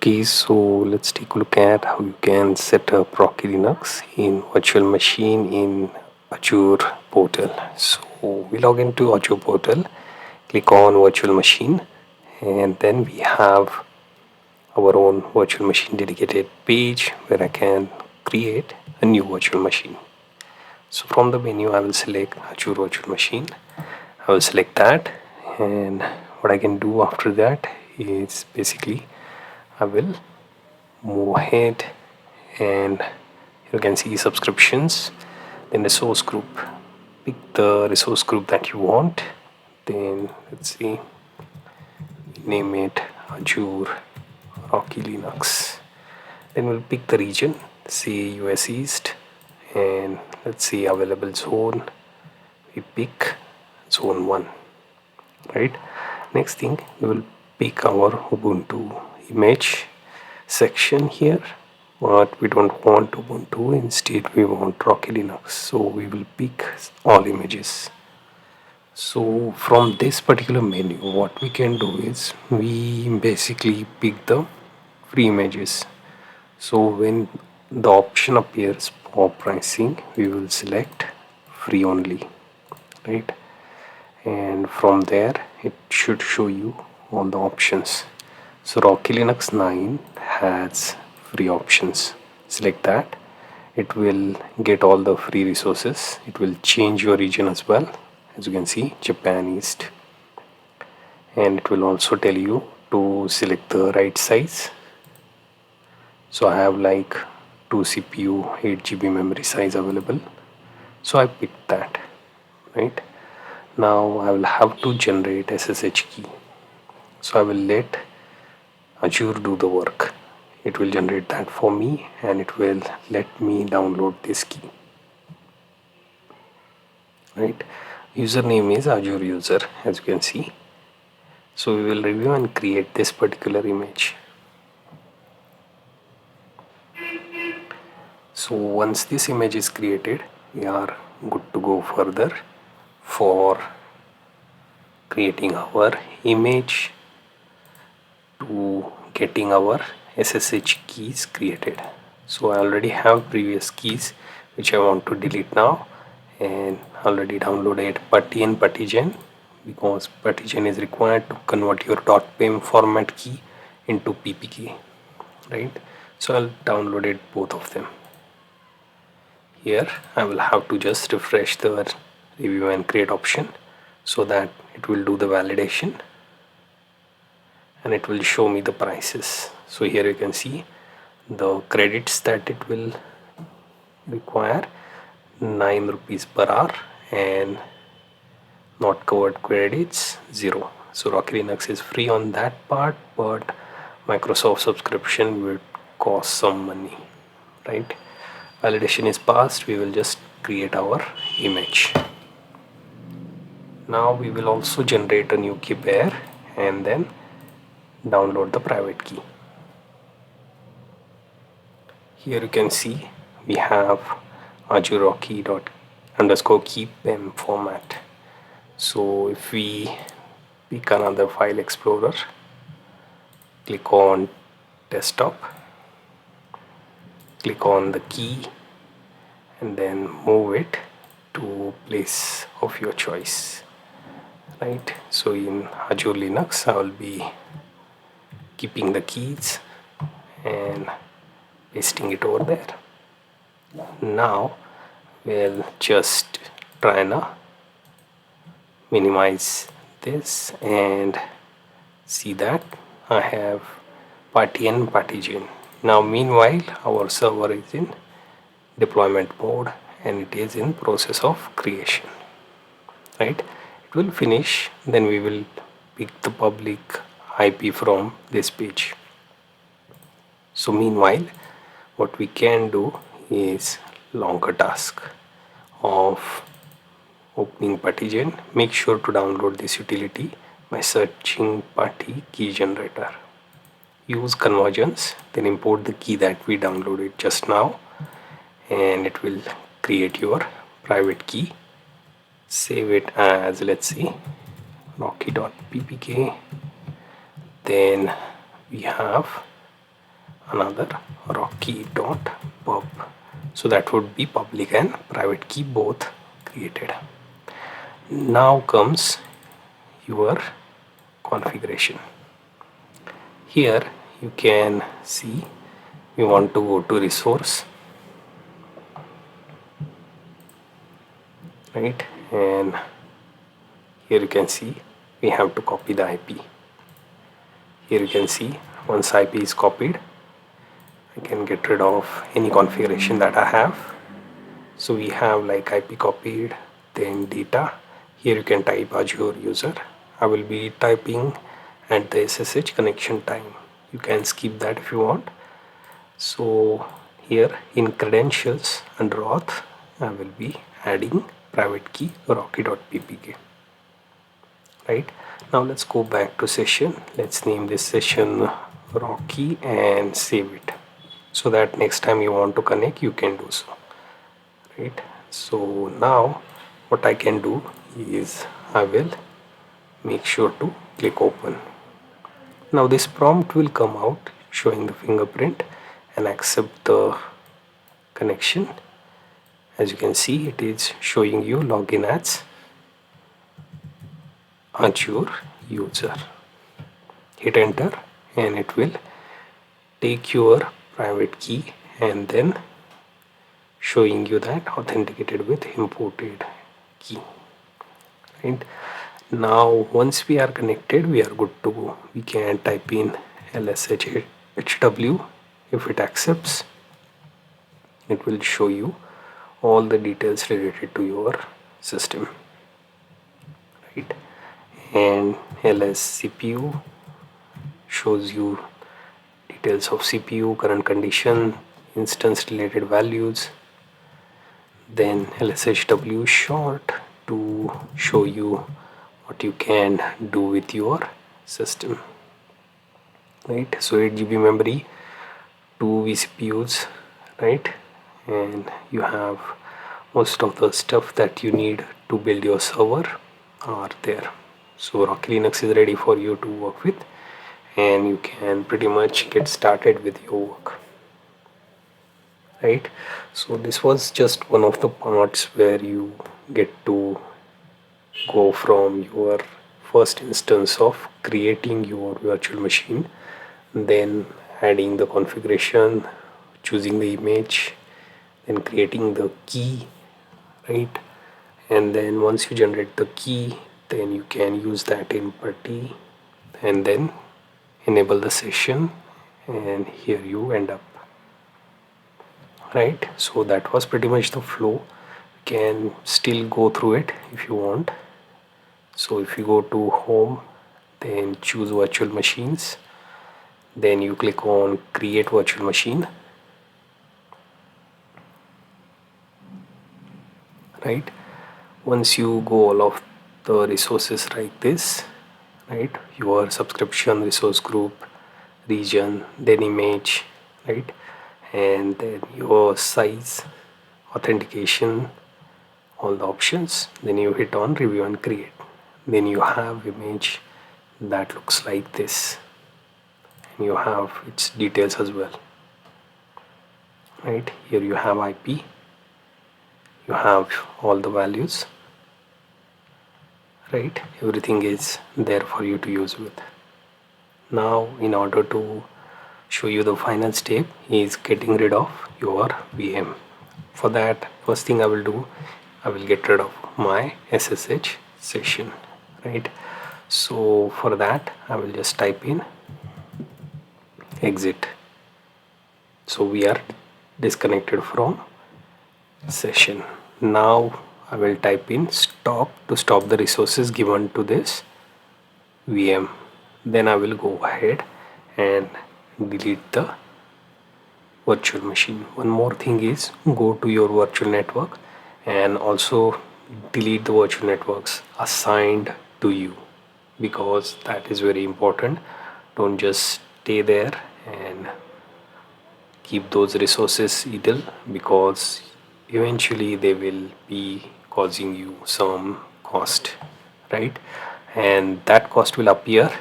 Okay, so let's take a look at how you can set up Rocky Linux in virtual machine in Azure portal. So we log into Azure portal, click on virtual machine, and then we have our own virtual machine dedicated page where I can create a new virtual machine. So from the menu, I will select Azure virtual machine. I will select that, and what I can do after that is basically I will move ahead, and you can see subscriptions, then resource group. Pick the resource group that you want, then let's see, name it Azure Rocky Linux. Then we'll pick the region, say US East, and let's see available zone. We pick zone 1, right? Next thing, we will pick our Ubuntu image section here, but we don't want Ubuntu, instead we want Rocky Linux, so we will pick all images. So from this particular menu, what we can do is we basically pick the free images. So when the option appears for pricing, we will select free only, right? And from there it should show you all the options. So Rocky Linux 9 has free options. Select that. It will get all the free resources. It will change your region as well. As you can see, Japan East. And it will also tell you to select the right size. So I have like 2 CPU, 8 GB memory size available. So I picked that, right? Now I will have to generate SSH key. So I will let Azure do the work. It will generate that for me, and it will let me download this key, right? Username is Azure user, as you can see. So we will review and create this particular image. So once this image is created, we are good to go further for creating our image to getting our SSH keys created. So I already have previous keys which I want to delete now, and already downloaded putty and puttygen, because puttygen is required to convert your .pem format key into ppk, right? So I'll downloaded both of them. Here I will have to just refresh the review and create option so that it will do the validation, and it will show me the prices. So here you can see the credits that it will require, 9 rupees per hour, and not covered credits 0. So Rocky Linux is free on that part, but Microsoft subscription will cost some money, right? Validation is passed. We will just create our image. Now we will also generate a new key pair and then download the private key. Here you can see we have Azure Rocky _key pem format. So if we pick another file explorer, click on desktop, click on the key, and then move it to place of your choice, right? So in Azure Linux I will be keeping the keys and pasting it over there. Now we'll just try and minimize this and see that I have party and partition. Now meanwhile our server is in deployment mode and it is in process of creation, right? It will finish, then we will pick the public IP from this page. So meanwhile what we can do is longer task of opening partition. Make sure to download this utility by searching party key generator. Use conversions, then import the key that we downloaded just now, and it will create your private key. Save it as, let's see, rocky.ppk. Then we have another rocky dot pub. So that would be public and private key both created. Now comes your configuration. Here you can see we want to go to resource, right, and here you can see we have to copy the IP. Here you can see once IP is copied, I can get rid of any configuration that I have. So we have like IP copied, then data. Here you can type Azure user. I will be typing at the SSH connection time. You can skip that if you want. So here in credentials under auth, I will be adding private key rocky.ppk. Right, now let's go back to session. Let's name this session Rocky and save it, so that next time you want to connect you can do so. Right, so now what I can do is I will make sure to click open. Now this prompt will come out showing the fingerprint and accept the connection. As you can see, it is showing you login as Azure user. Hit enter and it will take your private key and then showing you that authenticated with imported key. Right, now once we are connected we are good to go. We can type in LSHW. If it accepts, it will show you all the details related to your system. Right, and ls CPU shows you details of CPU, current condition, instance related values. Then lshw short to show you what you can do with your system. Right, so 8 GB memory, 2 vCPUs, right, and you have most of the stuff that you need to build your server are there. So Rocky Linux is ready for you to work with, and you can pretty much get started with your work. Right, so this was just one of the parts where you get to go from your first instance of creating your virtual machine, then adding the configuration, choosing the image, then creating the key, right, and then once you generate the key, then you can use that in putty and then enable the session, and here you end up. Right, so that was pretty much the flow. You can still go through it if you want. So if you go to home, then choose virtual machines, then you click on create virtual machine. Right, once you go all of the resources like this, right, your subscription, resource group, region, then image, right, and then your size, authentication, all the options, then you hit on review and create. Then you have image that looks like this, and you have its details as well. Right, here you have IP, you have all the values, right, everything is there for you to use with. Now in order to show you the final step is getting rid of your VM. For that, first thing I will do, I will get rid of my SSH session. Right, so for that I will just type in exit. So we are disconnected from session. Now I will type in stop to stop the resources given to this VM. Then I will go ahead and delete the virtual machine. One more thing is go to your virtual network and also delete the virtual networks assigned to you, because that is very important. Don't just stay there and keep those resources idle, because eventually they will be causing you some cost, right, and that cost will appear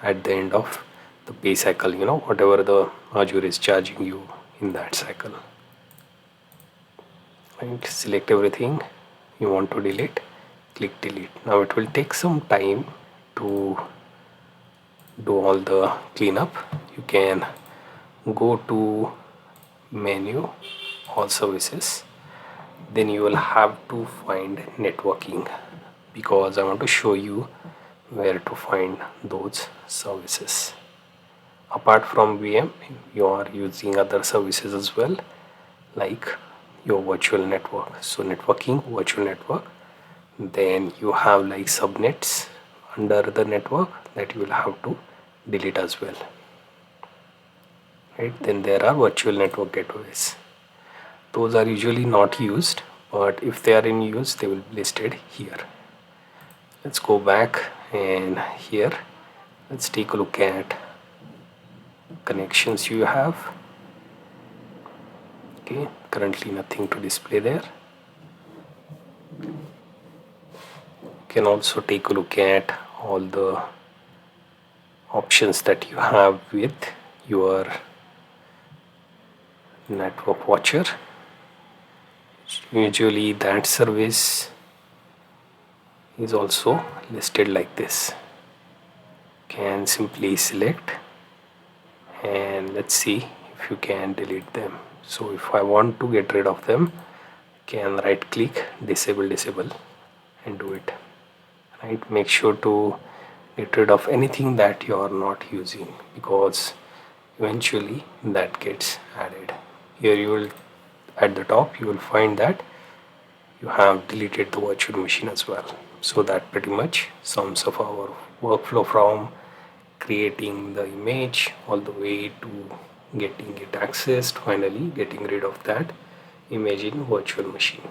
at the end of the pay cycle, whatever the Azure is charging you in that cycle. Right, select everything you want to delete, click delete. Now it will take some time to do all the cleanup. You can go to menu, all services, then you will have to find networking, because I want to show you where to find those services. Apart from VM, you are using other services as well, like your virtual network. So networking, virtual network, then you have like subnets under the network that you will have to delete as well. Right, then there are virtual network gateways. Those are usually not used, but if they are in use, they will be listed here. Let's go back, and here let's take a look at connections you have. Okay, currently nothing to display there. You can also take a look at all the options that you have with your network watcher. Usually that service is also listed like this. Can simply select, and let's see if you can delete them. So if I want to get rid of them, can right click, disable and do it. Right, make sure to get rid of anything that you are not using, because eventually that gets added. Here you will, at the top you will find that you have deleted the virtual machine as well. So that pretty much sums up our workflow from creating the image all the way to getting it accessed, finally getting rid of that image in virtual machine.